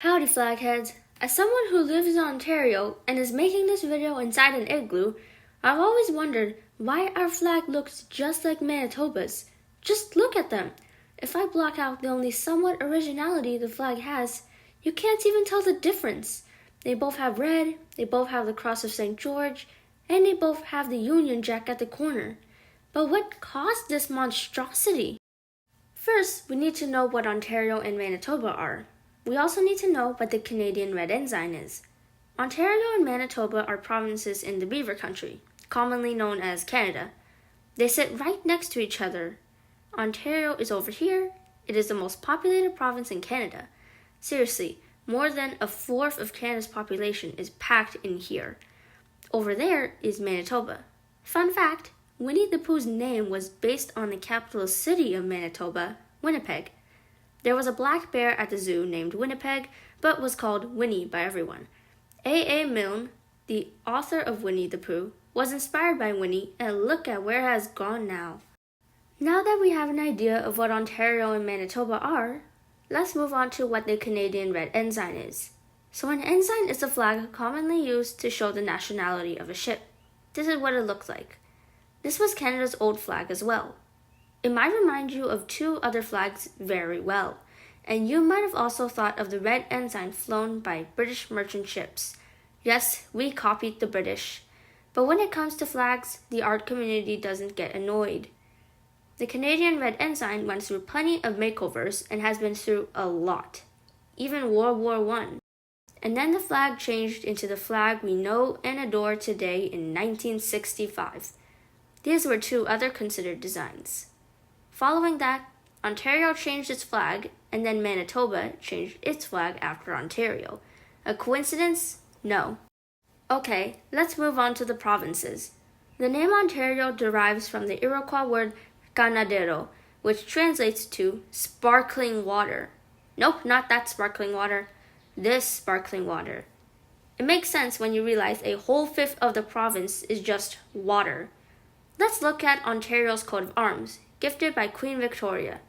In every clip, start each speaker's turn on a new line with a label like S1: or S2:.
S1: Howdy flagheads! As someone who lives in Ontario and is making this video inside an igloo, I've always wondered why our flag looks just like Manitoba's. Just look at them! If I block out the only somewhat originality the flag has, you can't even tell the difference. They both have red, they both have the cross of St. George, and they both have the Union Jack at the corner. But what caused this monstrosity? First, we need to know what Ontario and Manitoba are. We also need to know what the Canadian Red Ensign is. Ontario and Manitoba are provinces in the Beaver Country, commonly known as Canada. They sit right next to each other. Ontario is over here. It is the most populated province in Canada. Seriously, more than a fourth of Canada's population is packed in here. Over there is Manitoba. Fun fact, Winnie-the-Pooh's name was based on the capital city of Manitoba, Winnipeg. There was a black bear at the zoo named Winnipeg, but was called Winnie by everyone. A. Milne, the author of Winnie-the-Pooh, was inspired by Winnie, and look at where it has gone now. Now that we have an idea of what Ontario and Manitoba are, let's move on to what the Canadian Red Ensign is. So an ensign is a flag commonly used to show the nationality of a ship. This is what it looks like. This was Canada's old flag as well. It might remind you of two other flags very well, and you might have also thought of the Red Ensign flown by British merchant ships. Yes, we copied the British. But when it comes to flags, the art community doesn't get annoyed. The Canadian Red Ensign went through plenty of makeovers and has been through a lot, even World War I. And then the flag changed into the flag we know and adore today in 1965. These were two other considered designs. Following that, Ontario changed its flag, and then Manitoba changed its flag after Ontario. A coincidence? No. Okay, let's move on to the provinces. The name Ontario derives from the Iroquois word ganadero, which translates to sparkling water. Nope, not that sparkling water. This sparkling water. It makes sense when you realize a whole fifth of the province is just water. Let's look at Ontario's coat of arms, gifted by Queen Victoria.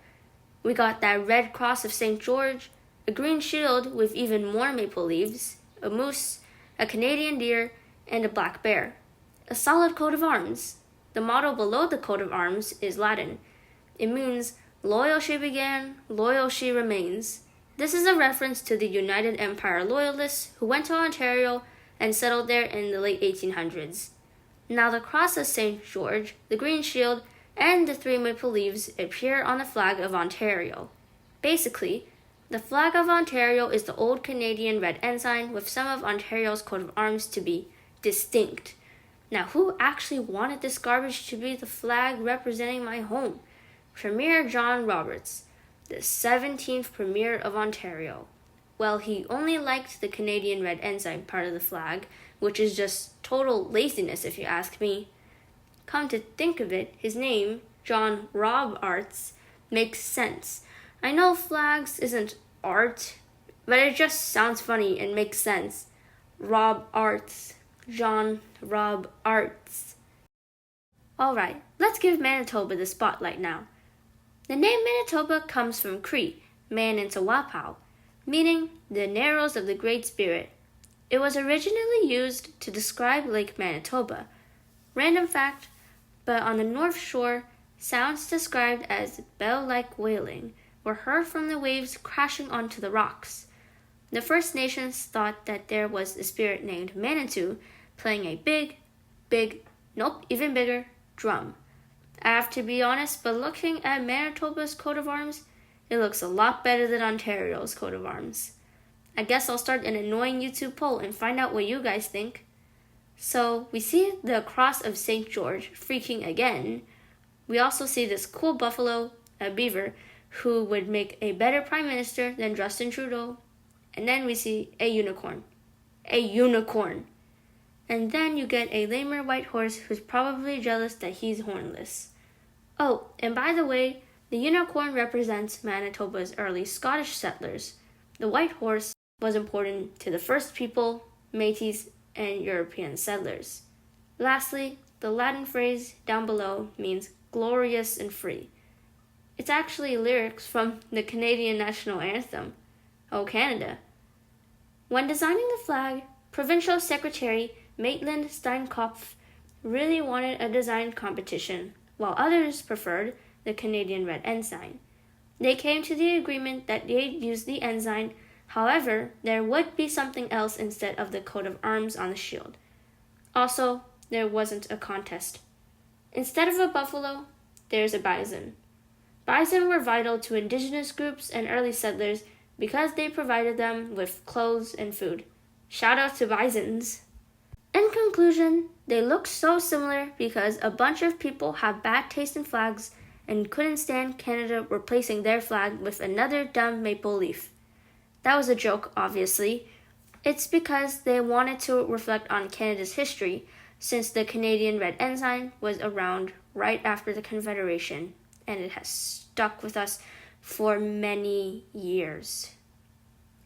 S1: We got that red cross of St. George, a green shield with even more maple leaves, a moose, a Canadian deer, and a black bear. A solid coat of arms. The motto below the coat of arms is Latin. It means, loyal she began, loyal she remains. This is a reference to the United Empire Loyalists who went to Ontario and settled there in the late 1800s. Now the cross of St. George, the green shield, and the three maple leaves appear on the flag of Ontario. Basically, the flag of Ontario is the old Canadian Red Ensign with some of Ontario's coat of arms to be distinct. Now, who actually wanted this garbage to be the flag representing my home? Premier John Roberts, the 17th Premier of Ontario. Well, he only liked the Canadian Red Ensign part of the flag, which is just total laziness if you ask me. Come to think of it, his name, John Robarts, makes sense. I know flags isn't art, but it just sounds funny and makes sense. Robarts. John Robarts. Alright, let's give Manitoba the spotlight now. The name Manitoba comes from Cree, man into Wapau, meaning the narrows of the Great Spirit. It was originally used to describe Lake Manitoba. Random fact, but on the North Shore, sounds described as bell-like wailing were heard from the waves crashing onto the rocks. The First Nations thought that there was a spirit named Manitou playing a even bigger drum. I have to be honest, but looking at Manitoba's coat of arms, it looks a lot better than Ontario's coat of arms. I guess I'll start an annoying YouTube poll and find out what you guys think. So, we see the cross of St. George freaking again. We also see this cool buffalo, a beaver, who would make a better prime minister than Justin Trudeau. And then we see a unicorn. A unicorn! And then you get a lamer white horse who's probably jealous that he's hornless. Oh, and by the way, the unicorn represents Manitoba's early Scottish settlers. The white horse was important to the first people, Métis, and European settlers. Lastly, the Latin phrase down below means glorious and free. It's actually lyrics from the Canadian national anthem, O Canada. When designing the flag, Provincial Secretary Maitland Steinkopf really wanted a design competition, while others preferred the Canadian Red Ensign. They came to the agreement that they'd use the ensign, however, there would be something else instead of the coat of arms on the shield. Also, there wasn't a contest. Instead of a buffalo, there's a bison. Bison were vital to indigenous groups and early settlers because they provided them with clothes and food. Shout out to bisons! In conclusion, they look so similar because a bunch of people have bad taste in flags and couldn't stand Canada replacing their flag with another dumb maple leaf. That was a joke, obviously. It's because they wanted to reflect on Canada's history, since the Canadian Red Ensign was around right after the Confederation, and it has stuck with us for many years.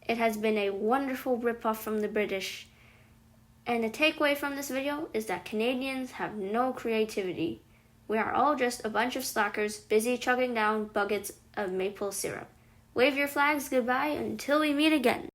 S1: It has been a wonderful ripoff from the British, and the takeaway from this video is that Canadians have no creativity. We are all just a bunch of slackers busy chugging down buckets of maple syrup. Wave your flags goodbye until we meet again.